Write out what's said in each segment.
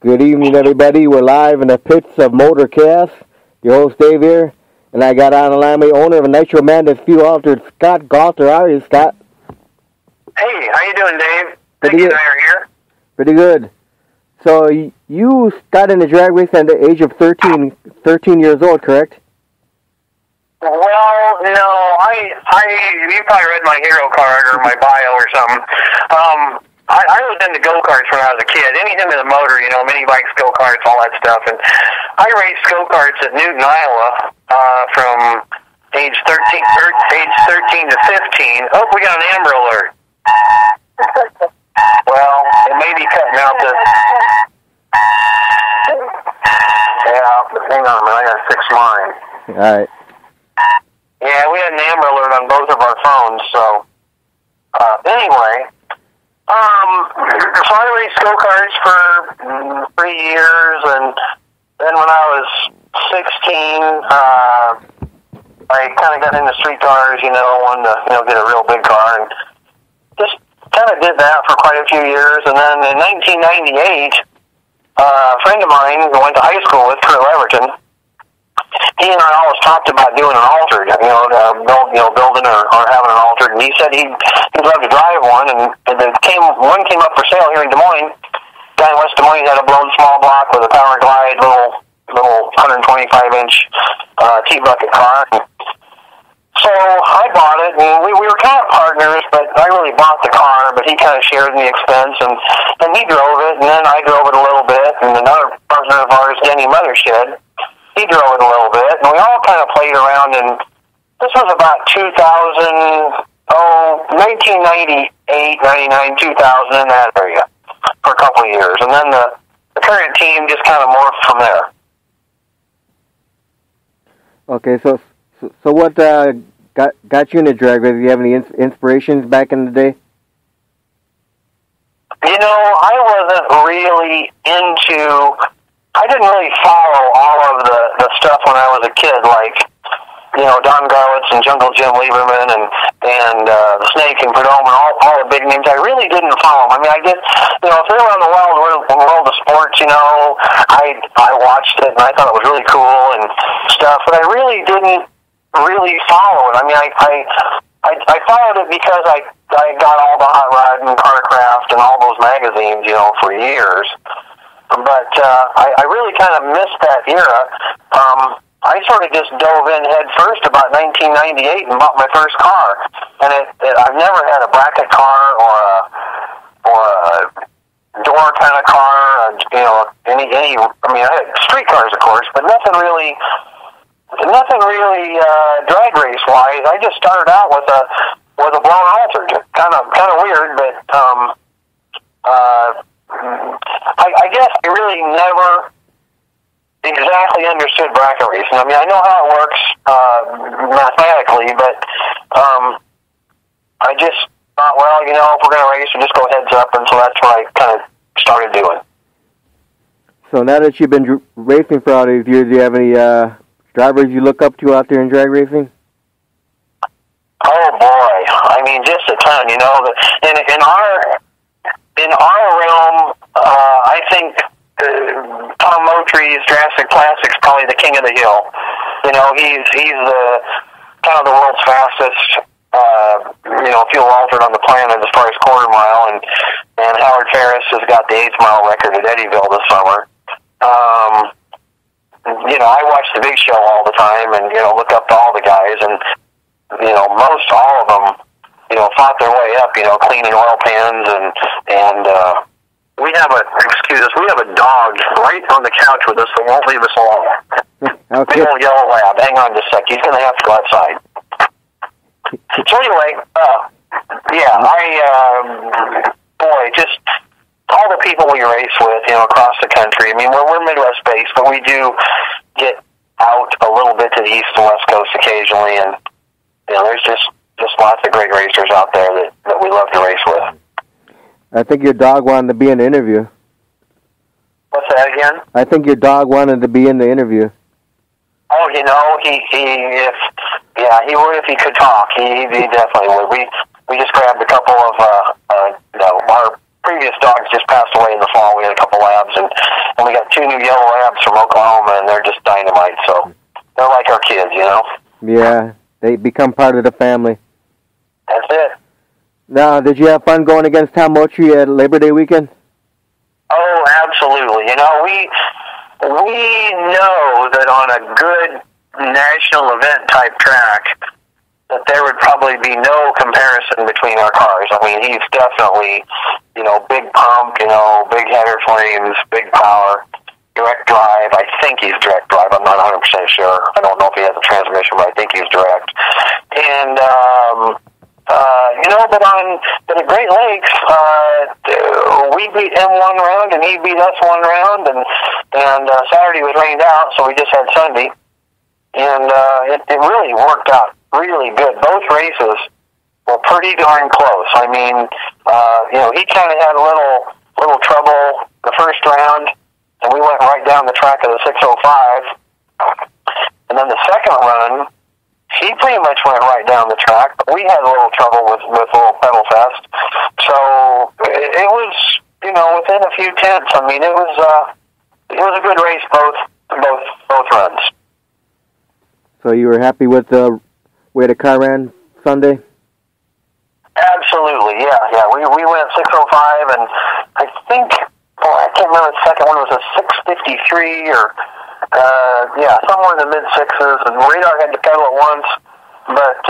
Good evening, everybody. We're live in the pits of Motorcast. Your host, Dave here. And I got on the line with the owner of a Nitro Madness Fuel Altered, Scott Gaulter. How are you, Scott? Hey, how you doing, Dave? Pretty good. And I are here. Pretty good. So you got in the drag race at the age of 13 years old, correct? Well, no, you probably read my hero card or my bio or something. I was into go-karts when I was a kid. Anything with a motor, mini bikes, go-karts, all that stuff. And I raced go-karts at Newton, Iowa, from age 13 to 15. Oh, we got an Amber Alert. Well, it may be cutting out the... Yeah, hang on a minute, I gotta fix mine. All right. Yeah, we had an Amber Alert on both of our phones, so... Anyway... So I raced go-karts for 3 years, and then when I was 16, I kind of got into street cars, wanted to, get a real big car, and just kind of did that for quite a few years. And then in 1998, a friend of mine who went to high school with, Kurt Leverton, he and I always talked about doing an altered, building or having an altered. And he said he'd love to drive one, and one came up for sale here in Des Moines. Guy in West Des Moines had a blown small block with a Power Glide, little 125-inch T-bucket car. So I bought it, and we were kind of partners, but I really bought the car, but he kind of shared in the expense, and he drove it, and then I drove it a little bit, and another partner of ours, Denny Mothershed, he drove it a little bit, and we all kind of played around, and this was about 1998, 99, 2000, in that area, for a couple of years. And then the current team just kind of morphed from there. Okay, so what got you into drag race? Do you have any inspirations back in the day? I wasn't really I didn't really follow all of the stuff when I was a kid, like, Don Garlitz and Jungle Jim Lieberman and the Snake and Prudhomme and all the big names. I really didn't follow them. I mean, I did, if they were on the world of sports, I watched it and I thought it was really cool and stuff, but I really didn't really follow it. I mean, I followed it because I got all the Hot Rod and Carcraft and all those magazines, for years. But I really kind of missed that era. I sort of just dove in head first about 1998 and bought my first car. And I've never had a bracket car or a door kind of car. I had street cars, of course, but nothing really drag race wise. I just started out with a blown altered, kind of weird, but I guess I really never exactly understood bracket racing. I mean, I know how it works mathematically, but I just thought, well, if we're going to race, we'll just go heads up, and so that's what I kind of started doing. So now that you've been racing for all these years, do you have any drivers you look up to out there in drag racing? Oh boy, I mean, just a ton. In our realm, I think Tom Motry's Jurassic Classic's probably the king of the hill. He's the kind of the world's fastest fuel altered on the planet as far as quarter mile, and Howard Ferris has got the 8th mile record at Eddyville this summer. I watch the Big Show all the time, and look up to all the guys, and most all of them fought their way up, cleaning oil pans, and we have a dog right on the couch with us that won't leave us alone. Okay. Big old yellow lab. Hang on just a sec. He's going to have to go outside. So anyway, just all the people we race with, across the country. I mean, we're Midwest-based, but we do get out a little bit to the East and West Coast occasionally, and, there's just lots of great racers out there that we love to race with. I think your dog wanted to be in the interview. What's that again? I think your dog wanted to be in the interview. Oh, he would if he could talk. He definitely would. We just grabbed a couple of our previous dogs just passed away in the fall. We had a couple labs, and we 2 new yellow labs from Oklahoma, and they're just dynamite. So they're like our kids, you know. Yeah, they become part of the family. That's it. Now, did you have fun going against Tom Moultrie at Labor Day weekend? Oh, absolutely. You know, we know that on a good national event type track, that there would probably be no comparison between our cars. I mean, he's definitely, you know, big pump, you know, big header flames, big power, direct drive. I think he's direct drive. I'm not 100% sure. I don't know if he has a transmission, but I think he's direct. And, you know, but at Great Lakes, we beat him one round, and he beat us one round, and Saturday was rained out, so we just had Sunday. And it really worked out really good. Both races were pretty darn close. I mean, you know, he kind of had a little trouble the first round, and we went right down the track of the 605. And then the second run, he pretty much went right down the track, but we had a little trouble with a little pedal fest. So it was, you know, within a few tenths. I mean, it was a good race both runs. So you were happy with the way the car ran Sunday? Absolutely, yeah. We went 605, and I think, I can't remember the second one was a 653 or, somewhere in the mid-sixes, and Radar had to pedal it once, but,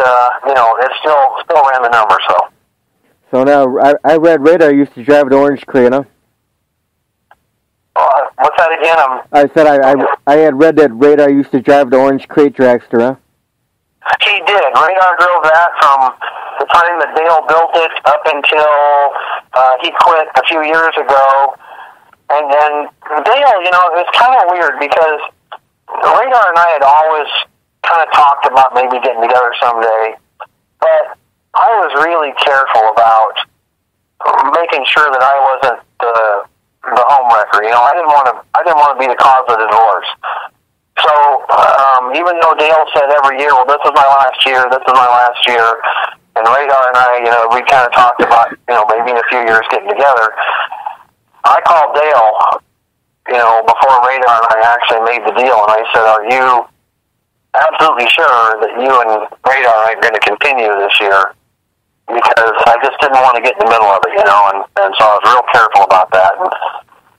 you know, it still ran the number, so. So now, I read Radar used to drive the Orange Crate, huh? What's that again? I said I had read that Radar used to drive the Orange Crate dragster, huh? He did. Radar drove that from the time that Dale built it up until he quit a few years ago. And then Dale, you know, it was kind of weird because Radar and I had always kind of talked about maybe getting together someday, but I was really careful about making sure that I wasn't the home wrecker. You know, I didn't want to be the cause of the divorce. So even though Dale said every year, well, this is my last year, and Radar and I, you know, we kind of talked about, you know, maybe in a few years getting together. I called Dale, you know, before Radar and I actually made the deal, and I said, are you absolutely sure that you and Radar are going to continue this year? Because I just didn't want to get in the middle of it, you know, and so I was real careful about that.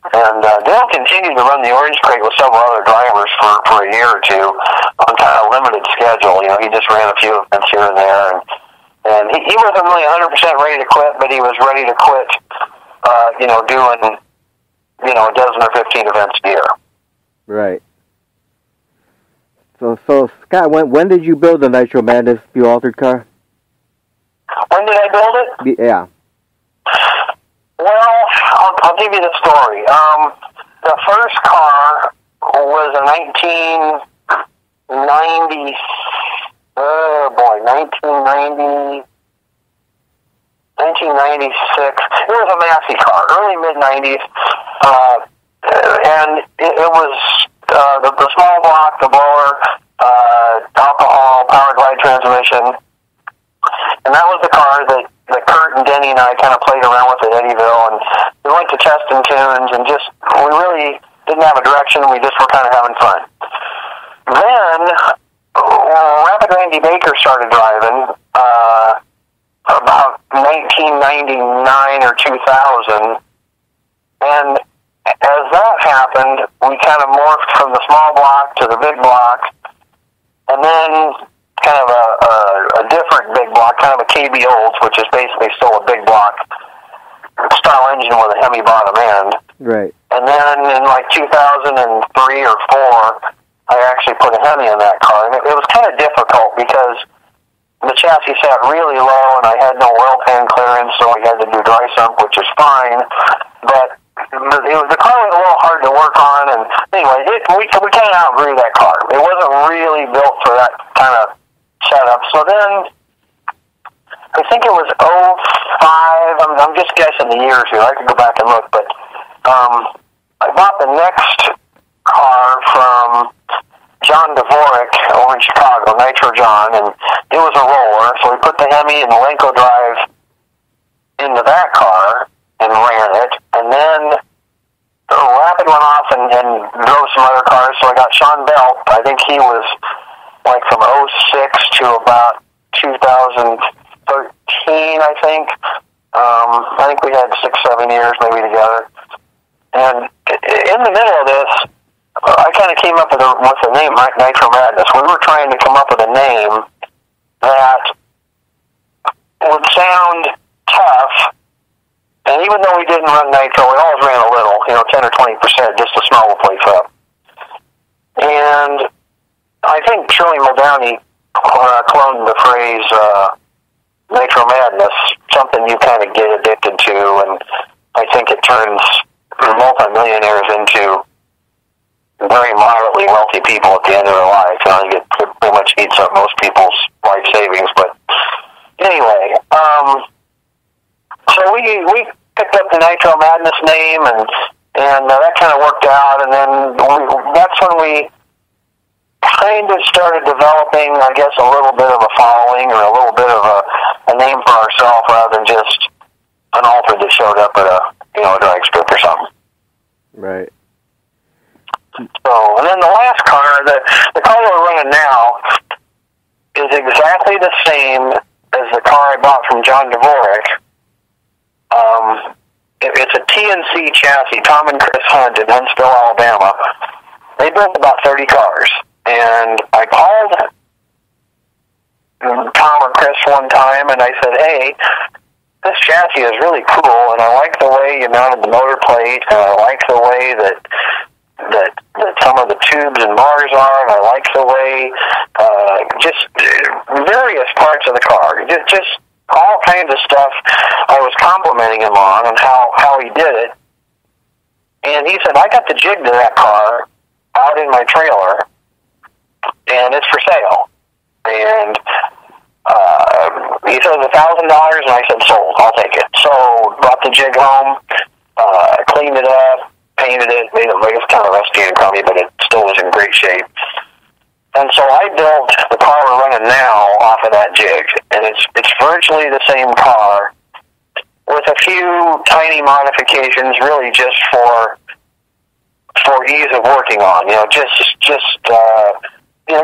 And Dale continued to run the Orange Crate with several other drivers for a year or two on kind of a limited schedule. You know, he just ran a few events here and there, and he wasn't really 100% ready to quit, but he was ready to quit, you know, doing, you know, a dozen or 15 events a year. Right. So Scott, when did you build the Nitro Madness Fuel Altered car? When did I build it? Yeah. Well, I'll give you the story. The first car was a 1990. Oh boy, 1990. 1996. It was a Massey car, early mid-90s, and it was the small block, the blower, alcohol, power glide transmission, and that was the car that Kurt and Denny and I kind of played around with at Eddyville, and we went to test and tunes, and just, we really didn't have a direction, we just were kind of having fun. Then, Rapid Randy Baker started driving, about 1999 or 2000, and as that happened, we kind of morphed from the small block to the big block, and then kind of a different big block, kind of a KB Olds, which is basically still a big block style engine with a Hemi bottom end. Right. And then in like 2003 or 4, I actually put a Hemi in that car, and it was kind of difficult because the chassis sat really low, and I had no oil pan clearance, so I had to do dry sump, which is fine. But the car was a little hard to work on, and anyway, we kind of outgrew that car. It wasn't really built for that kind of setup. So then, I think it was 05. I'm just guessing the years here. I could go back and look, but I bought the next car from John Dvorak over in Chicago, Nitro John, and it was a roller, so we put the Hemi and the Lenko drive into that car and ran it, and then Rapid went off and and drove some other cars. So I got Sean Belt. I think he was like from '06 to about 2013, I think. I think we had 6-7 years maybe together. And in the middle of this, I kind of came up with the name Nitro Madness. We were trying to come up with a name that would sound tough. And even though we didn't run nitro, we always ran a little, 10 or 20%, just to smell the place up. And I think Shirley Muldowney cloned the phrase Nitro Madness, something you kind of get addicted to, and I think it turns multimillionaires into very moderately wealthy people at the end of their life. I think it pretty much eats up most people's life savings. But anyway, so we picked up the Nitro Madness name, and that kind of worked out. And then that's when we kind of started developing, I guess, a little bit of a following or a little bit of a name for ourselves rather than just an altar that showed up at a drag strip or something. Right. So, and then the last car, the car we're running now, is exactly the same as the car I bought from John Dvorak. It's a TNC chassis, Tom and Chris Hunt in Huntsville, Alabama. They built about 30 cars. And I called Tom or Chris one time, and I said, hey, this chassis is really cool, and I like the way you mounted the motor plate, and I like the way that some of the tubes and bars are, and I like the way just various parts of the car, just all kinds of stuff. I was complimenting him on how he did it, and he said, I got the jig to that car out in my trailer, and it's for sale. And he says $1,000, and I said, sold, I'll take it. So brought the jig home, cleaned it up, painted it, made it like it's kind of rusty and crummy, but it still was in great shape. And so I built the car we're running now off of that jig, and it's virtually the same car with a few tiny modifications, really just for ease of working on.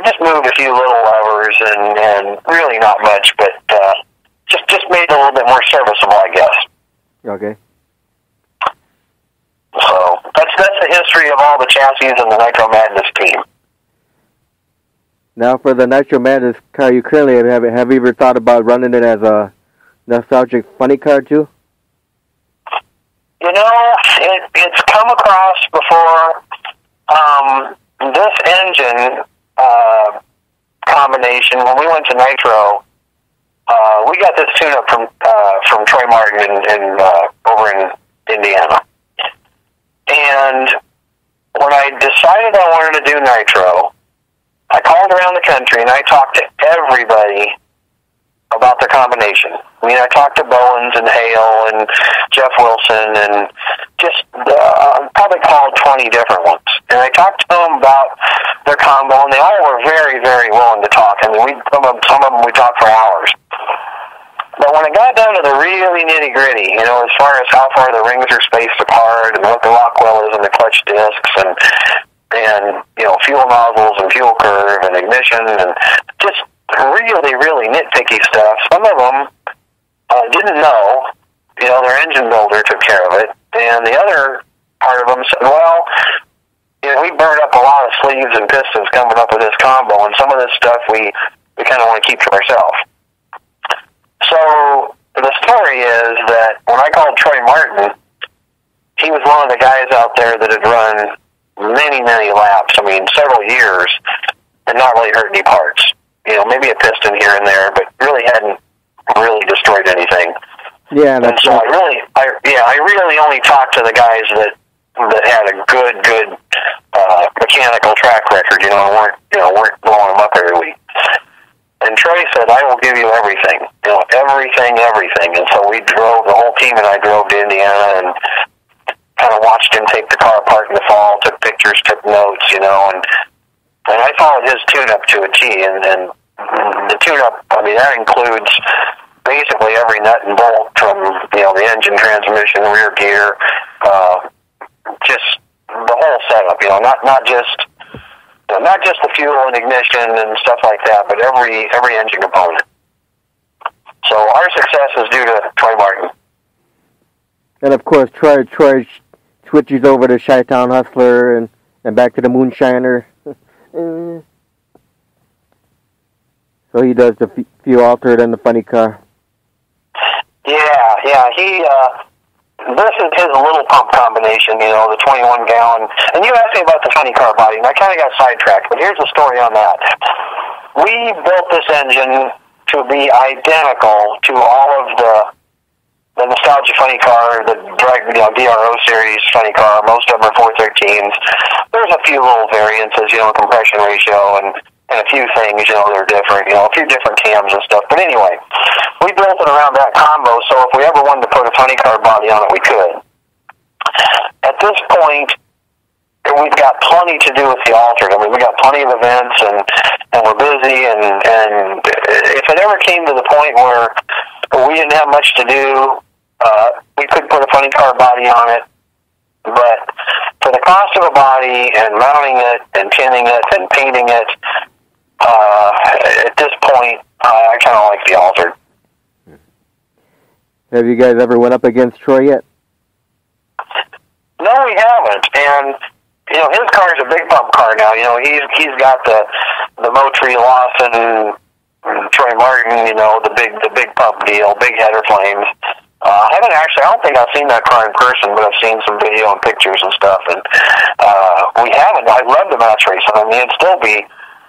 Just moved a few little levers and really not much, but just made it a little bit more serviceable, I guess. Okay. So that's the history of all the chassis and the Nitro Madness team. Now, for the Nitro Madness car you currently have you ever thought about running it as a nostalgic funny car too? It's come across before. This engine combination, when we went to Nitro, we got this tune-up from Troy Martin over in Indiana. And when I decided I wanted to do Nitro, I called around the country and I talked to everybody about the combination. I mean, I talked to Bowens and Hale and Jeff Wilson and just probably called 20 different ones. And I talked to them about their combo, and they all were very, very willing to talk. I mean, some of them we talked for hours. But when it got down to the really nitty-gritty, as far as how far the rings are spaced apart and what the Rockwell is in the clutch discs and fuel nozzles and fuel curve and ignition and just really, really nitpicky stuff. Some of them didn't know. Their engine builder took care of it. And the other part of them said, well, we burned up a lot of sleeves and pistons coming up with this combo, and some of this stuff we kind of want to keep to ourselves. So the story is that when I called Troy Martin, he was one of the guys out there that had run many, many laps, several years, and not really hurt any parts. Maybe a piston here and there, but really hadn't really destroyed anything. Yeah, and so I really only talked to the guys that had a good mechanical track record, weren't blowing them up every week. And Trey said, I will give you everything, everything. And so the whole team and I drove to Indiana and kind of watched him take the car apart in the fall, took pictures, took notes, and I followed his tune-up to a T. And the tune-up, that includes basically every nut and bolt from, the engine, transmission, rear gear, just the whole setup, not just the fuel and ignition and stuff like that, but every engine component. So our success is due to Troy Martin. And of course, Troy switches over to Chi-Town Hustler and back to the Moonshiner. So he does the fuel altered and the funny car. Yeah. This is his little pump combination, the 21-gallon. And you asked me about the funny car body, and I kind of got sidetracked, but here's the story on that. We built this engine to be identical to all of the nostalgia funny car, the drag, DRO series funny car. Most of them are 413s. There's a few little variances, compression ratio and a few things, they're different, a few different cams and stuff. But anyway, we built it around that combo, so if we ever wanted to put a funny car body on it, we could. At this point, we've got plenty to do with the altered. I mean, we got plenty of events, and we're busy, and if it ever came to the point where we didn't have much to do, we could put a funny car body on it. But for the cost of a body and mounting it and pinning it and painting it, at this point, I kind of like the altered. Have you guys ever went up against Troy yet? No, we haven't. And his car is a big pump car now. He's got the Motree Lawson, Troy Martin. The big pump deal, big header flames. I don't think I've seen that car in person, but I've seen some video and pictures and stuff. And we haven't. I'd love to match race him. I mean, it'd still be,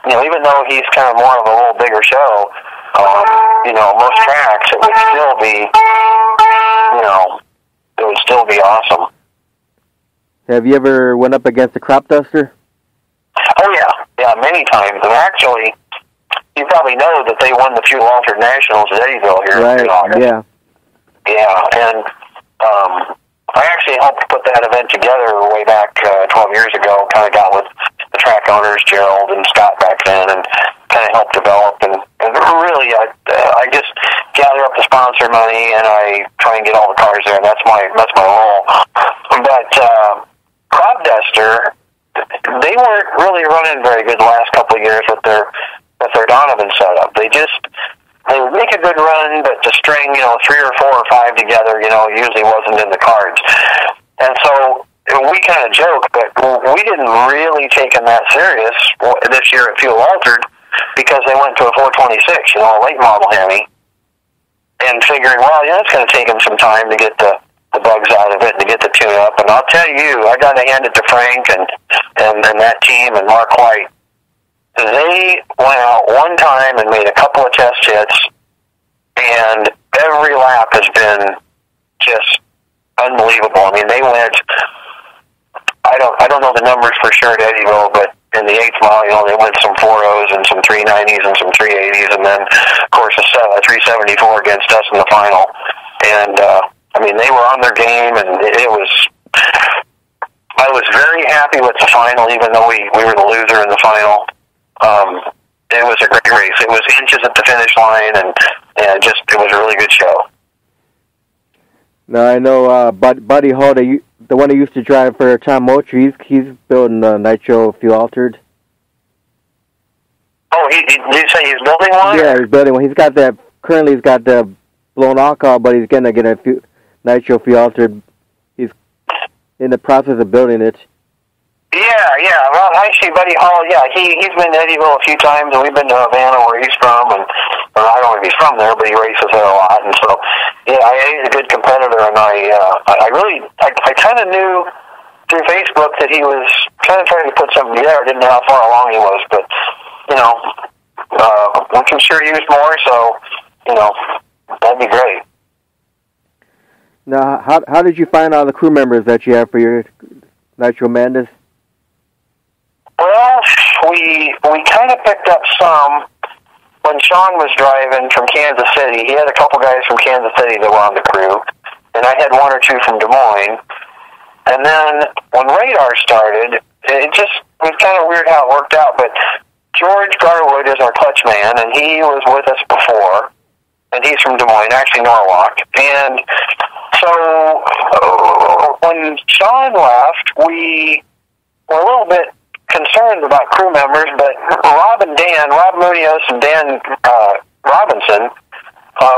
even though he's kind of more of a little bigger show, most tracks, it would still be, it would still be awesome. Have you ever went up against a crop duster? Oh, yeah, many times. And actually, you probably know that they won the Fuel Altered Nationals at Eddyville here in August. Yeah. Yeah, and I actually helped put that event together way back 12 years ago. Kind of got with the track owners, Gerald and Scott back then, and kind of helped develop. And really, I just gather up the sponsor money, and I try and get all the cars there. And that's my role. But Crop Duster, they weren't really running very good the last couple of years with their Donovan setup. They would make a good run, but to string, 3 or 4 or 5 together, usually wasn't in the cards. And so we kind of joke, but we didn't really take them that serious this year at Fuel Altered because they went to a 426, a late model Hemi, and figuring, well, it's going to take them some time to get the bugs out of it and to get the tune up. And I'll tell you, I got to hand it to Frank and that team and Mark White. They went out one time and made a couple of test hits, and every lap has been just unbelievable. I mean, they went, I don't know the numbers for sure at Eddyville, but in the 8th mile, they went some 4.0s and some 390s and some 380s, and then, of course, a 374 against us in the final. And, they were on their game, and I was very happy with the final, even though we were the loser in the final. It was a great race. It was inches at the finish line, and it was a really good show. Now I know Buddy Hall, the one who used to drive for Tom Moultrie, he's building a Nitro Fuel Altered. Oh, did you say he's building one? Yeah, he's building one. Currently he's got the blown alcohol, but he's gonna get a Nitro Fuel Altered. He's in the process of building it. Yeah. Well, actually, Buddy Hall, he's been to Eddyville a few times, and we've been to Havana, where he's from, and I don't know if he's from there, but he races there a lot, and so he's a good competitor, and I kind of knew through Facebook that he was kind of trying to put something together. I didn't know how far along he was, but we can sure use more, so that'd be great. Now, how did you find all the crew members that you have for your Nitro Madness? Well, we kind of picked up some when Sean was driving from Kansas City. He had a couple guys from Kansas City that were on the crew, and I had 1 or 2 from Des Moines. And then when Radar started, it was kind of weird how it worked out, but George Garwood is our clutch man, and he was with us before, and he's from Des Moines, actually Norwalk. And so when Sean left, we were a little bit concerned about crew members, but Rob Munoz and Dan Robinson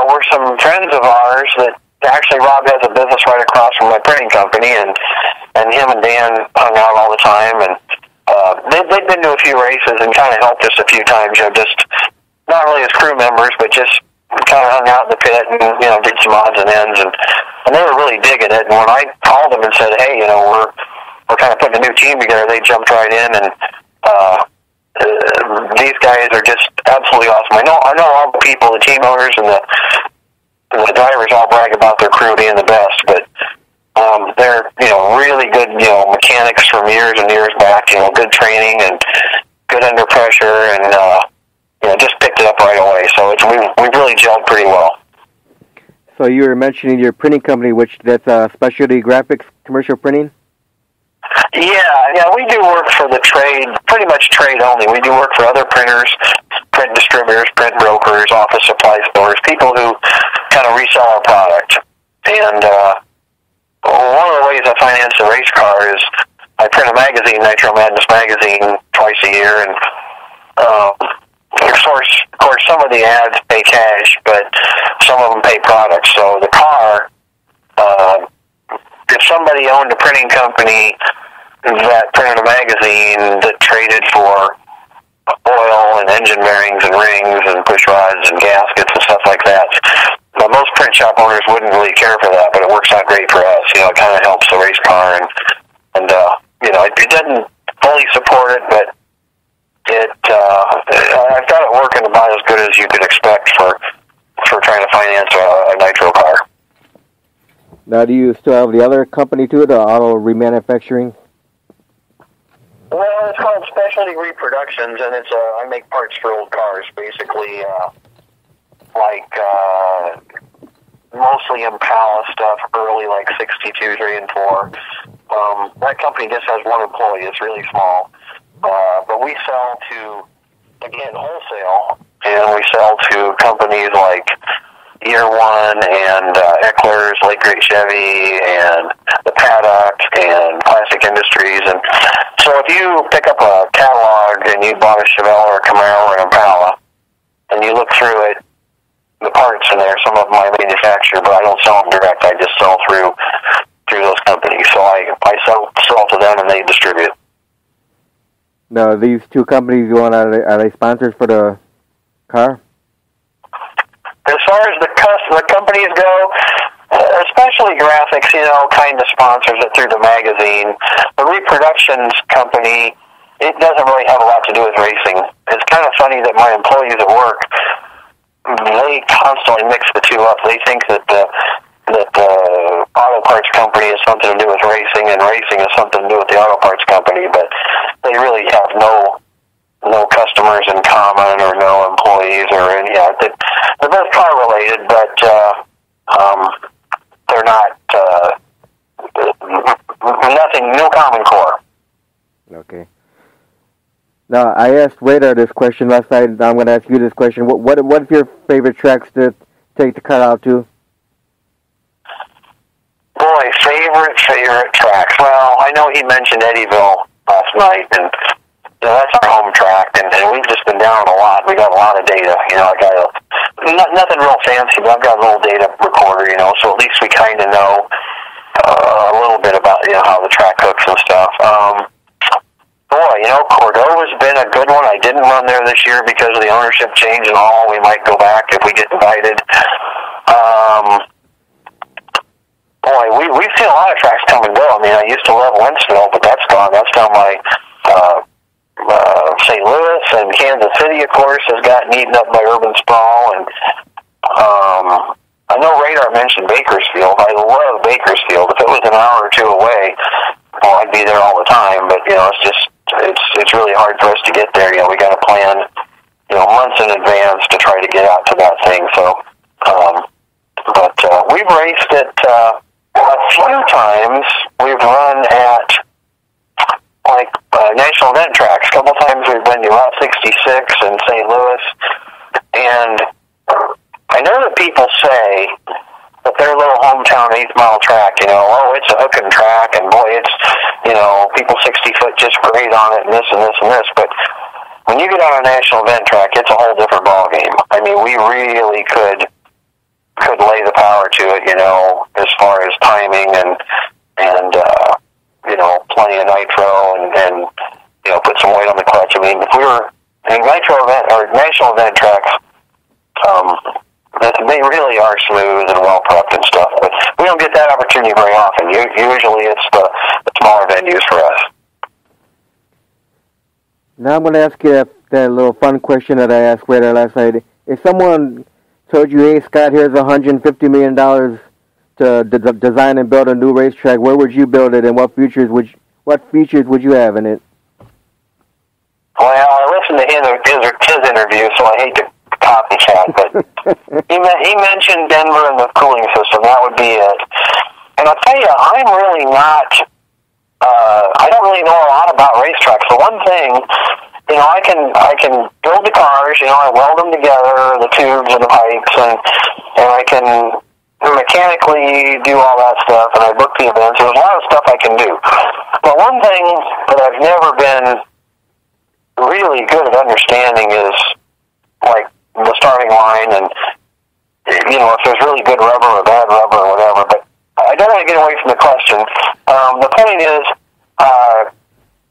were some friends of ours that actually Rob has a business right across from my printing company, and him and Dan hung out all the time, and they'd been to a few races and kind of helped us a few times, just not really as crew members, but just kind of hung out in the pit and, did some odds and ends, and they were really digging it. And when I called them and said, hey, we're kind of putting a new team together, they jumped right in, and these guys are just absolutely awesome. I know all the people, the team owners and the drivers all brag about their crew being the best, but they're, really good, mechanics from years and years back, good training and good under pressure, and just picked it up right away. So we've really gelled pretty well. So you were mentioning your printing company, that's Specialty Graphics Commercial Printing? Yeah, we do work for the trade, pretty much trade only. We do work for other printers, print distributors, print brokers, office supply stores, people who kind of resell our product. And one of the ways I finance a race car is I print a magazine, Nitro Madness magazine, twice a year, and of course, some of the ads pay cash, but some of them pay products. So the car, if somebody owned a printing company that printed a magazine that traded for oil and engine bearings and rings and push rods and gaskets and stuff like that, most print shop owners wouldn't really care for that, but it works out great for us. It kind of helps the race car, and it doesn't fully support it, but I've got it working about as good as you could expect for trying to finance a Nitro car. Now, do you still have the other company too, the auto remanufacturing? Well, it's called Specialty Reproductions, and it's I make parts for old cars, basically, mostly Impala stuff, early, like 62, 3, and 4. That company just has one employee. It's really small. But we sell to, again, wholesale, and we sell to companies like Year One and Eckler's, Lake Great Chevy, and the Paddock, and Classic Industries. And so if you pick up a catalog and you bought a Chevelle or a Camaro or an Impala, and you look through it, the parts in there, some of them I manufacture, but I don't sell them direct. I just sell through those companies. So I sell to them, and they distribute. Now, these two companies, are they sponsors for the car? As far as the companies go, especially graphics, kind of sponsors it through the magazine. The reproductions company, it doesn't really have a lot to do with racing. It's kind of funny that my employees at work, they constantly mix the two up. They think that the auto parts company has something to do with racing, and racing has something to do with the auto parts company, but they really have no customers in common or no employees or any. They're both car related, but they're not no common core. Okay. Now, I asked Radar this question last night. I'm going to ask you this question. What's your favorite tracks to take the car out to? Boy, favorite tracks. Well, I know he mentioned Eddyville last night, and that's our home track, and we've just been down a lot. We got a lot of data. I got nothing real fancy, but I've got a little data recorder, so at least we kind of know a little bit about how the track hooks and stuff. Cordova's been a good one. I didn't run there this year because of the ownership change and all. We might go back if we get invited. We've seen a lot of tracks come and go. I used to love Wentzville, but that's gone. That's down by St. Louis, and Kansas City, of course, has gotten eaten up by urban sprawl. And I know Radar mentioned Bakersfield. I love Bakersfield. If it was an hour or two away, I'd be there all the time. But it's really hard for us to get there. We got to plan, months in advance to try to get out to that thing. So, but we've raced it a few times. We've run at national event tracks. A couple times we've been to Route 66 in St. Louis, and I know that people say that their little hometown 8th mile track, it's a hooking track, and boy, it's, people 60 foot just great on it, and this and this and this. But when you get on a national event track, it's a whole different ball game. I mean, we really could lay the power to it, as far as timing and plenty of nitro and put some weight on the clutch. I mean, if we were in nitro event or national event tracks, they really are smooth and well prepped and stuff, but we don't get that opportunity very often. Usually it's the smaller venues for us. Now I'm going to ask you that little fun question that I asked Wader last night. If someone told you, hey, Scott, here's $150 million to design and build a new racetrack, where would you build it, and what features would you have in it? Well, I listened to his interview, so I hate to copycat, but he mentioned Denver and the cooling system. That would be it. And I'll tell you, I'm really not. I don't really know a lot about racetracks. The one thing, I can build the cars. I weld them together, the tubes and the pipes, and I can mechanically do all that stuff. And I book the events. There's a lot of stuff I can do. But one thing that I've never been really good at understanding is like the starting line and if there's really good rubber or bad rubber or whatever. But I don't want to get away from the question. The point is,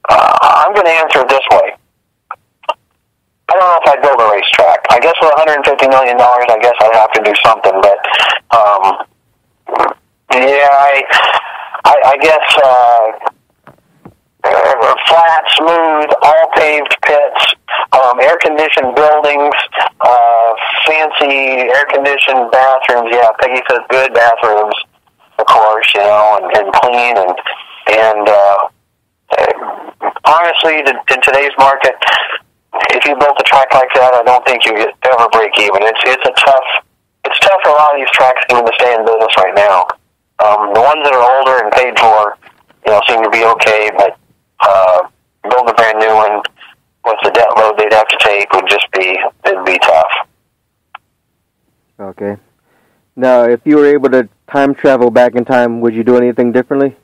I'm going to answer it this way. I don't know if I'd build a racetrack. I guess with $150 million, I guess I'd have to do something. But I guess flat, smooth, all paved pits, air-conditioned buildings, fancy air-conditioned bathrooms. Yeah, Peggy says good bathrooms, of course, and clean. And honestly, in today's market, if you built a track like that, I don't think you could ever break even. It's tough for a lot of these tracks even to stay in business right now. The ones that are older and paid for, seem to be okay, but build a brand new one with the debt load they'd have to take it'd be tough. Okay. Now, if you were able to time travel back in time, would you do anything differently?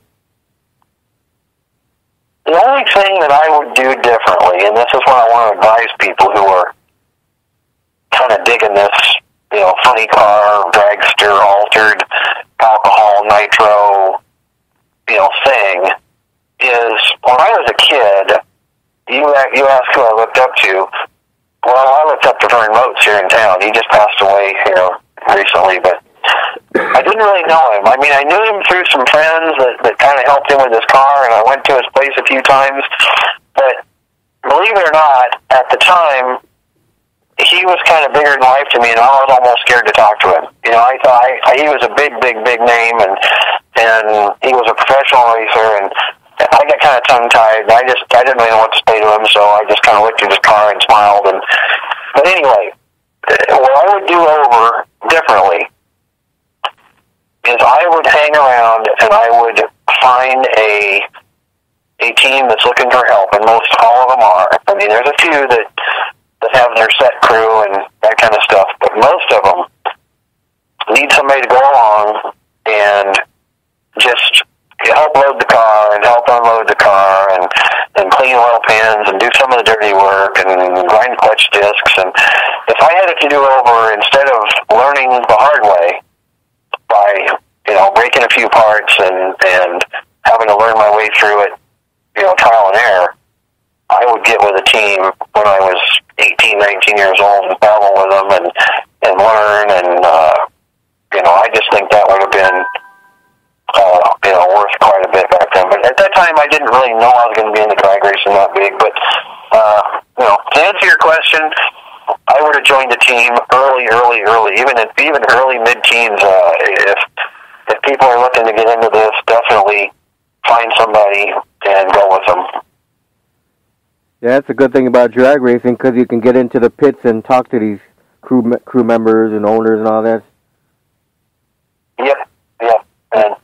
The only thing that I would do differently, and this is what I want to advise people who are kind of digging this, funny car, dragster, altered, alcohol, nitro, thing, is when I was a kid, you asked who I looked up to. Well, I looked up to Vern Motes here in town. He just passed away, recently, but I didn't really know him. I mean, I knew him through some friends that kind of helped him with his car, and I went to his place a few times. But believe it or not, at the time, he was kind of bigger than life to me, and I was almost scared to talk to him. I thought he was a big name, and he was a professional racer, and I got kind of tongue-tied. I didn't really know what to say to him, so I just kind of looked at his car and smiled. But anyway, what I would do over differently is I would hang around and I would find a team that's looking for help, and most all of them are. I mean, there's a few that have their set crew and that kind of stuff, but most of them need somebody to go along and just help load the car and help unload the car and clean oil pans and do some of the dirty work and grind clutch discs. And if I had it to do over, instead of learning the hard way by breaking a few parts and having to learn my way through it, trial and error, I would get with a team when I was 18, 19 years old and travel with them and learn. And I just think that would have been worth quite a bit back then. But at that time, I didn't really know I was going to be in the drag racing that big. But to answer your question, I would have joined the team early, even early mid-teens. If people are looking to get into this, definitely find somebody and go with them. Yeah, that's a good thing about drag racing, because you can get into the pits and talk to these crew members and owners and all that. Yep. And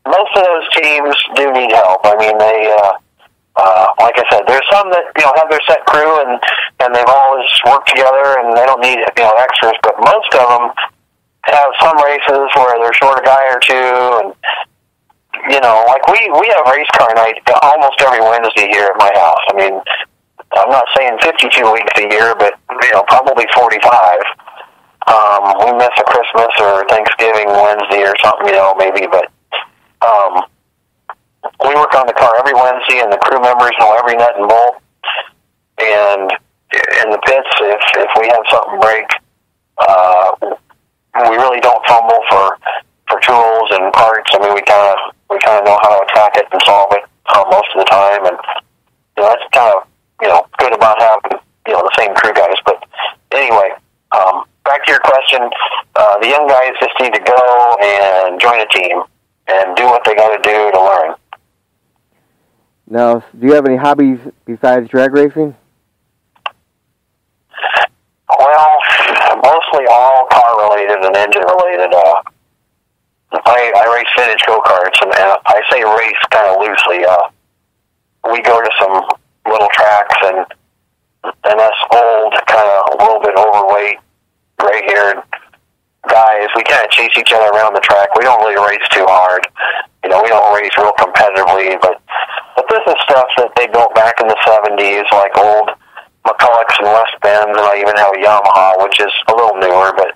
most of those teams do need help. I mean, they, like I said, there's some that have their set crew and they've always worked together and they don't need extras. But most of them have some races where they're short a guy or two, and you know, like we have race car night almost every Wednesday here at my house. I mean, I'm not saying 52 weeks a year, but, you know, probably 45. We miss a Christmas or Thanksgiving Wednesday or something, you know, maybe, but we work on the car every Wednesday, and the crew members know every nut and bolt. And in the pits, if we have something break, we really don't fumble for tools and parts. I mean, we kind of know how to attack it and solve it most of the time, and you know, that's kind of, you know, good about having, you know, the same crew guys. But anyway, back to your question, the young guys just need to go and join a team and do what they got to do to learn. Now, do you have any hobbies besides drag racing? Well, mostly all car-related and engine-related. I race vintage go-karts, and I say race kind of loosely. We go to some little tracks, and us old, kind of a little bit overweight, gray-haired guys, we kind of chase each other around the track. We don't really race too hard. You know, we don't race real competitively, but this is stuff that they built back in the 70s, like old McCullochs and West Bends, and I even have a Yamaha, which is a little newer, but,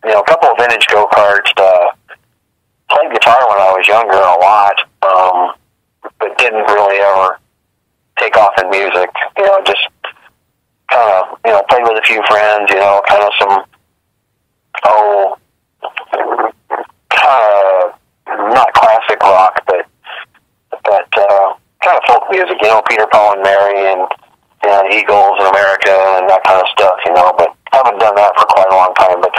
you know, a couple of vintage go-karts. Played guitar when I was younger a lot, but didn't really ever take off in music. You know, just kind of, you know, played with a few friends, you know, kind of some, kind of not classic rock, but kind of folk music, you know, Peter, Paul and Mary and Eagles in America and that kind of stuff, you know, but haven't done that for quite a long time. But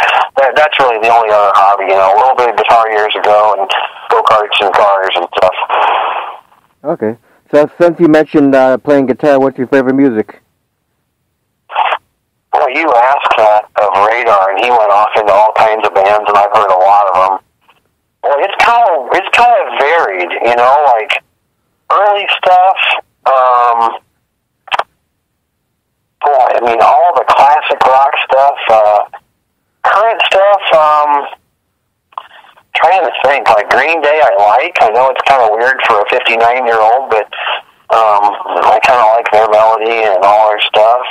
that's really the only other hobby, you know, a little bit of guitar years ago and go-karts and cars and stuff. Okay. So since you mentioned playing guitar, what's your favorite music? Well, you asked that of Radar, and he went off into all kinds of bands, and I've heard a lot of them. Well, it's kind of varied, you know, like early stuff, boy, I mean, all the classic rock stuff, current stuff, trying to think, like Green Day I know it's kind of weird for a 59-year-old, but I kind of like their melody and all their stuff.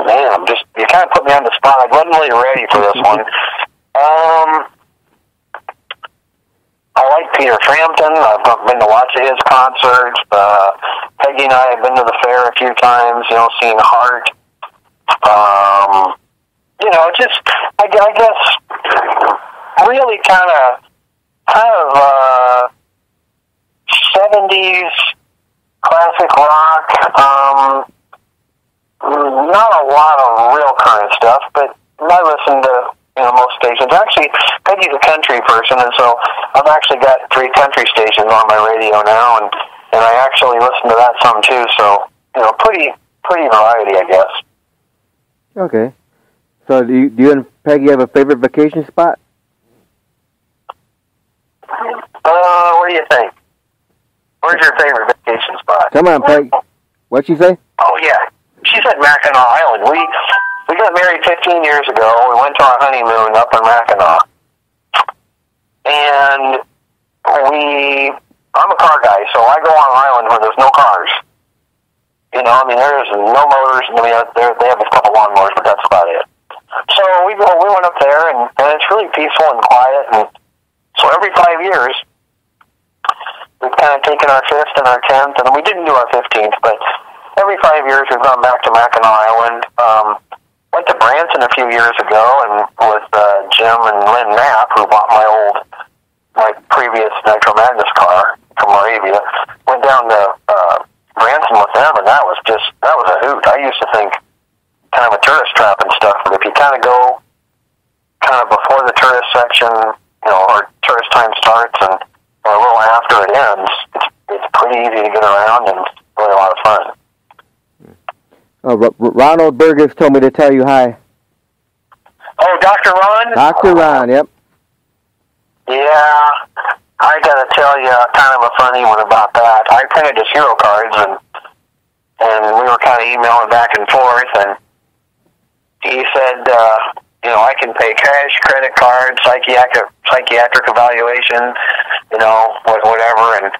Man, you kind of put me on the spot. I wasn't really ready for this one. I like Peter Frampton. I've been to lots of his concerts. Peggy and I have been to the fair a few times, you know, seeing Heart. You know, just, I guess, really kind of 70s classic rock. Not a lot of real current stuff, but I listen to, you know, most stations. Actually, Peggy's a country person, and so I've actually got 3 country stations on my radio now, and I actually listen to that some too. So, you know, pretty variety, I guess. Okay. So do you and Peggy have a favorite vacation spot? What do you think? Where's your favorite vacation spot? Come on, Peg. What'd she say? Oh, yeah. She said Mackinac Island. We got married 15 years ago. We went to our honeymoon up in Mackinac. And I'm a car guy, so I go on an island where there's no cars. You know, I mean, there's no motors. I mean, they have a couple lawnmowers, but that's about it. So we went up there, and it's really peaceful and quiet. And so every 5 years, we've kind of taken our 5th and our 10th, and we didn't do our 15th, but every 5 years we've gone back to Mackinac Island. Went to Branson a few years ago, and with Jim and Lynn Knapp, who bought my previous Nitro Madness car from Moravia, went down to Branson with them, and that was a hoot. I used to think kind of a tourist trap and stuff, but if you kind of go kind of before the tourist section, you know, or tourist time starts and a little after it ends, it's pretty easy to get around and really a lot of fun. Ronald Burgess told me to tell you hi. Oh, Dr. Ron? Dr. Ron, yep. Yeah, I gotta tell you kind of a funny one about that. I printed his hero cards, and we were kind of emailing back and forth, and he said I can pay cash, credit card, psychiatric evaluation, whatever. And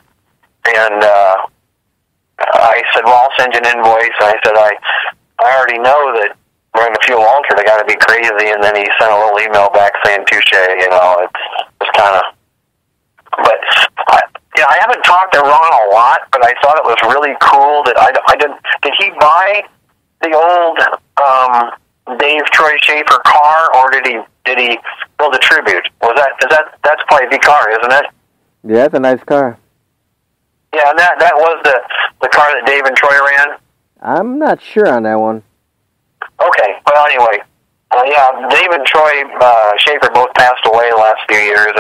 I said, well, I'll send you an invoice. And I said, I already know that we're in the fuel altered. I got to be crazy. And then he sent a little email back saying, touche, it's kind of, but I haven't talked to Ron a lot, but I thought it was really cool that did he buy the old, Dave Troy Schaefer car, or did he build a tribute? That's probably the car, isn't it? Yeah, it's a nice car. Yeah, and that was the car that Dave and Troy ran? I'm not sure on that one. Okay, well, anyway, Dave and Troy Schaefer both passed away the last few years,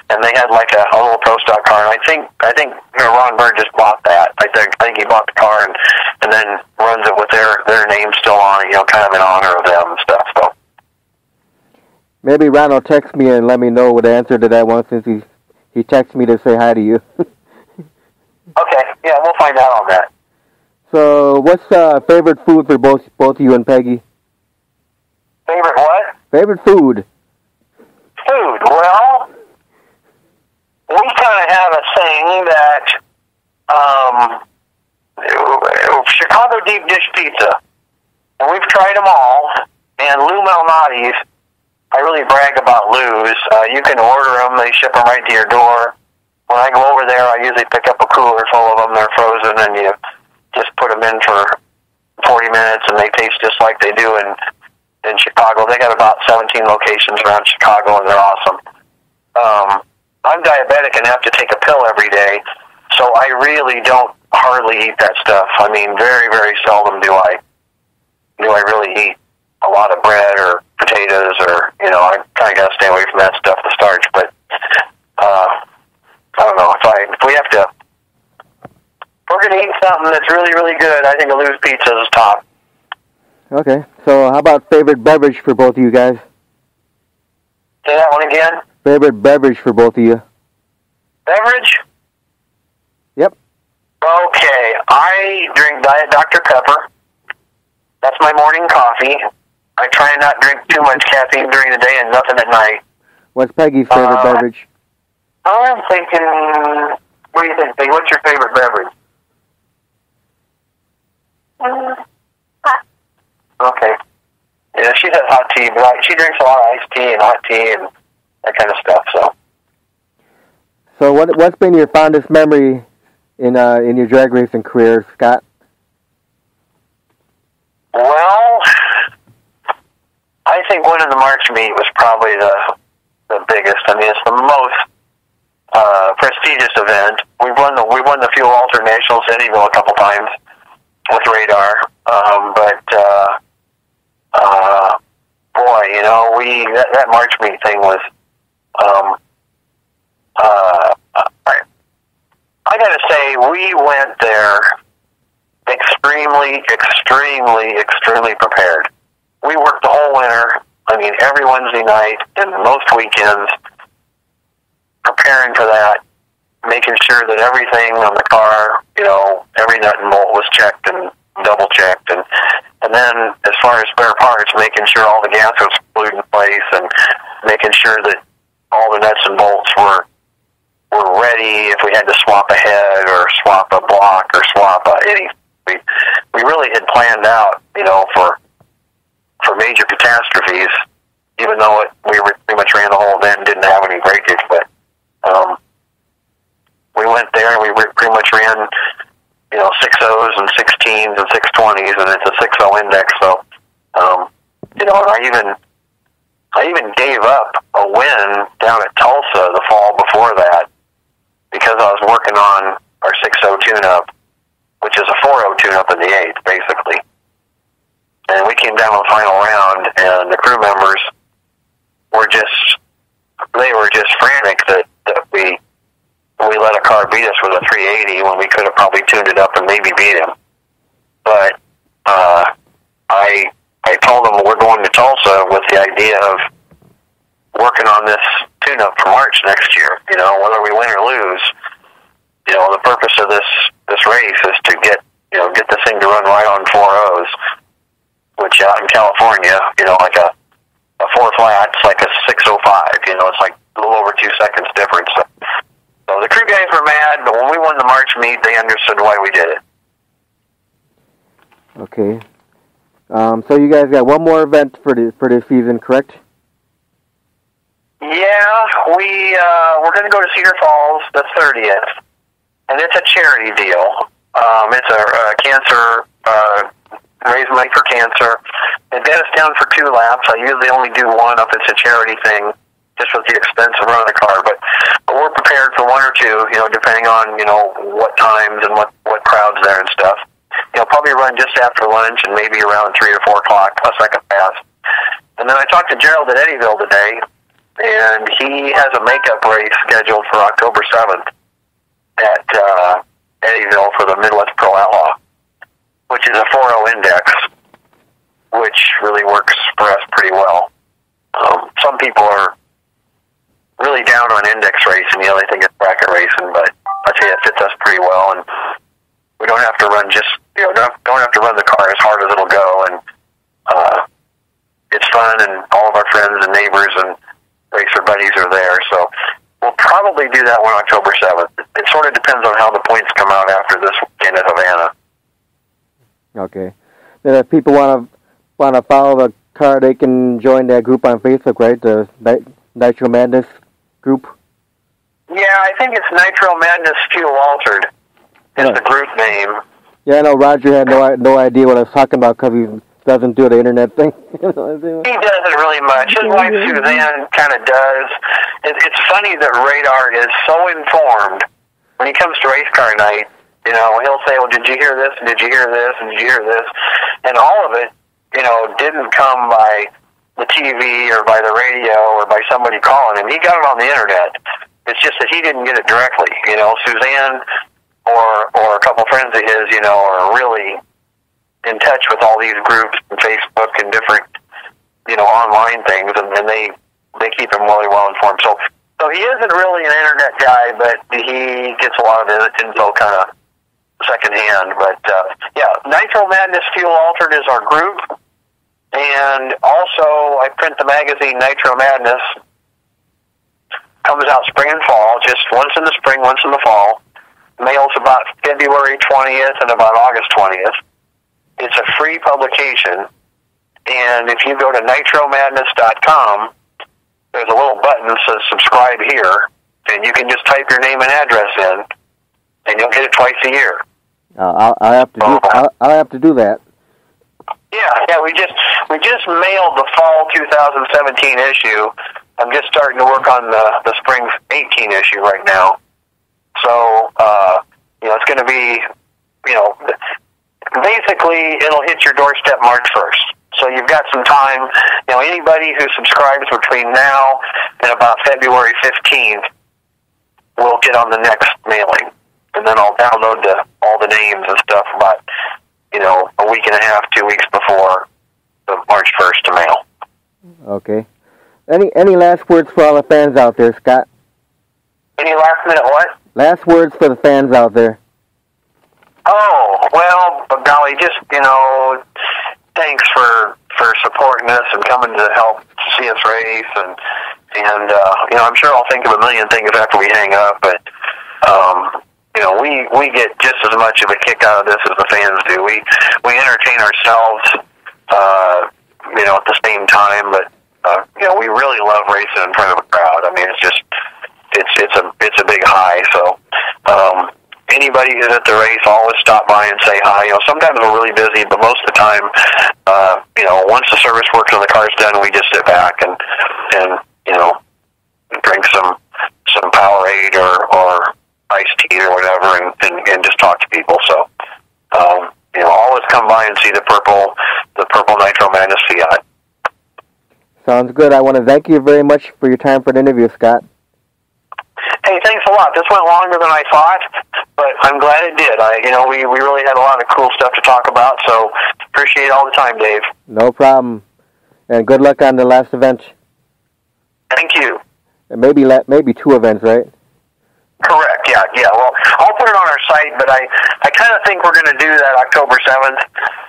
and they had like a little pro stock car, and I think Ron Bird just bought that. I think he bought the car and then runs it with their name still on it, kind of in honor of them and stuff. So maybe Ron will text me and let me know the answer to that one, since he texted me to say hi to you. Okay, yeah, we'll find out on that. So, what's favorite food for both you and Peggy? Favorite what? Favorite food. Food. Well, we kind of have a thing that Chicago deep dish pizza, and we've tried them all. And Lou Malnati's, I really brag about Lou's. You can order them; they ship them right to your door. When I go over there, I usually pick up a cooler full of them. They're frozen, and you just put them in for 40 minutes, and they taste just like they do in Chicago. They got about 17 locations around Chicago, and they're awesome. I'm diabetic and have to take a pill every day, so I really don't hardly eat that stuff. I mean, very, very seldom do I really eat a lot of bread or potatoes, or I kind of got to stay away from that stuff, the starch. But I don't know, if we have to, if we're going to eat something that's really, really good, I think a Lou's Pizza is top. Okay, so how about favorite beverage for both of you guys? Say that one again? Favorite beverage for both of you? Beverage? Yep. Okay, I drink Diet Dr. Pepper. That's my morning coffee. I try and not drink too much caffeine during the day and nothing at night. What's Peggy's favorite beverage? I'm thinking, what do you think, Peggy? What's your favorite beverage? Okay. Yeah, she has hot tea, but she drinks a lot of iced tea and hot tea and that kind of stuff. So what's been your fondest memory in your drag racing career, Scott? Well, I think winning the March meet was probably the biggest. I mean, it's the most prestigious event. We won the Fuel Alter Nationals at Edyville a couple times with Radar, boy, that March meet thing was. I got to say, we went there extremely, extremely, extremely prepared. We worked the whole winter. I mean, every Wednesday night and most weekends, preparing for that, making sure that everything on the car, every nut and bolt was checked and double checked, and then as far as spare parts, making sure all the gas was glued in place, and making sure that all the nuts and bolts were ready if we had to swap a head or swap a block or swap anything. We really had planned out, for major catastrophes, even though we pretty much ran the whole event and didn't have any breakage. But we went there and we pretty much ran, 6.0s and 16s and 620s, and it's a 6.0 index. So, and I even gave up a win down at Tulsa the fall before that because I was working on our 6.0 tune-up, which is a 4.0 tune-up in the 8th, basically. And we came down to the final round, and the crew members were just frantic that we let a car beat us with a 380 when we could have probably tuned it up and maybe beat him. But I told them we're going to Tulsa with the idea of working on this tune-up for March next year. Whether we win or lose, the purpose of this race is to get this thing to run right on 4.0s, which out in California, like a 4 flats, like a 6:05. You know, it's like a little over 2 seconds difference. So the crew guys were mad, but when we won the March meet, they understood why we did it. Okay. So you guys got one more event for this season, correct? Yeah, we're going to go to Cedar Falls the 30th, and it's a charity deal. It's a cancer, raise money for cancer. They bet us down for 2 laps. I usually only do one if it's a charity thing, just with the expense of running the car. But we're prepared for 1 or 2, you know, depending on, you know, what times and what crowd's there and stuff. You know, probably run just after lunch and maybe around 3 or 4 o'clock, plus I can pass. And then I talked to Gerald at Eddyville today, and he has a makeup race scheduled for October 7th at Eddyville for the Midwest Pro Outlaw, which is a 4.0 index, which really works for us pretty well. Some people are really down on index racing, you know, they think it's bracket racing, but I'd say it fits us pretty well, and we don't have to run don't have to run the car as hard as it'll go, and it's fun, and all of our friends and neighbors and racer buddies are there, so we'll probably do that one October 7th. It sort of depends on how the points come out after this weekend at Havana. Okay. Then if people want to follow the car, they can join that group on Facebook, right? The Nitro Madness group? Yeah, I think it's Nitro Madness Fuel Altered is the group name. Yeah, I know Roger had no idea what I was talking about because he doesn't do the internet thing. He doesn't really much. His wife Suzanne kind of does. It's funny that Radar is so informed when he comes to race car night. You know, he'll say, well, did you hear this? And did you hear this? And did you hear this? And all of it, you know, didn't come by the TV or by the radio or by somebody calling him. He got it on the internet. It's just that he didn't get it directly. You know, Suzanne or a couple friends of his, you know, are really in touch with all these groups and Facebook and different, you know, online things, and they keep him really well informed. So he isn't really an internet guy, but he gets a lot of info kind of secondhand. But yeah, Nitro Madness Fuel Altered is our group, and also I print the magazine Nitro Madness. Comes out spring and fall, just once in the spring, once in the fall. Mails about February 20th and about August 20th. It's a free publication, and if you go to nitromadness.com, there's a little button that says subscribe here, and you can just type your name and address in, and you'll get it twice a year. I'll have to do that. Yeah, we just mailed the fall 2017 issue. I'm just starting to work on the spring 18 issue right now. So, you know, it's going to be, you know, basically it'll hit your doorstep March 1st. So you've got some time. You know, anybody who subscribes between now and about February 15th will get on the next mailing. And then I'll download all the names and stuff about, you know, a week and a half, 2 weeks before the March 1st to mail. Okay. Any last words for all the fans out there, Scott? Any last minute what? Last words for the fans out there. Oh, well, golly, just, you know, thanks for supporting us and coming to help see us race. And you know, I'm sure I'll think of a million things after we hang up, but, you know, we get just as much of a kick out of this as the fans do. We entertain ourselves, you know, at the same time, but, you know, we really love racing in front of a crowd. I mean, it's just, it's a big high. So, anybody who's at the race, always stop by and say hi. You know, sometimes we're really busy, but most of the time, you know, once the service work on the car's done, we just sit back and you know, drink some Powerade or iced tea or whatever, and just talk to people. So, you know, always come by and see the purple Nitro Madness Fiat. Sounds good. I want to thank you very much for your time for the interview, Scott. Hey, thanks a lot. This went longer than I thought, but I'm glad it did. You know, we really had a lot of cool stuff to talk about, so appreciate all the time, Dave. No problem. And good luck on the last event. Thank you. And maybe 2 events, right? Correct, yeah. Well, I'll put it on our site, but I kind of think we're going to do that October 7th.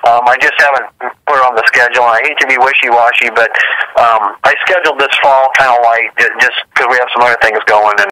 I just haven't put it on the schedule, and I hate to be wishy-washy, but I scheduled this fall kind of light just because we have some other things going. And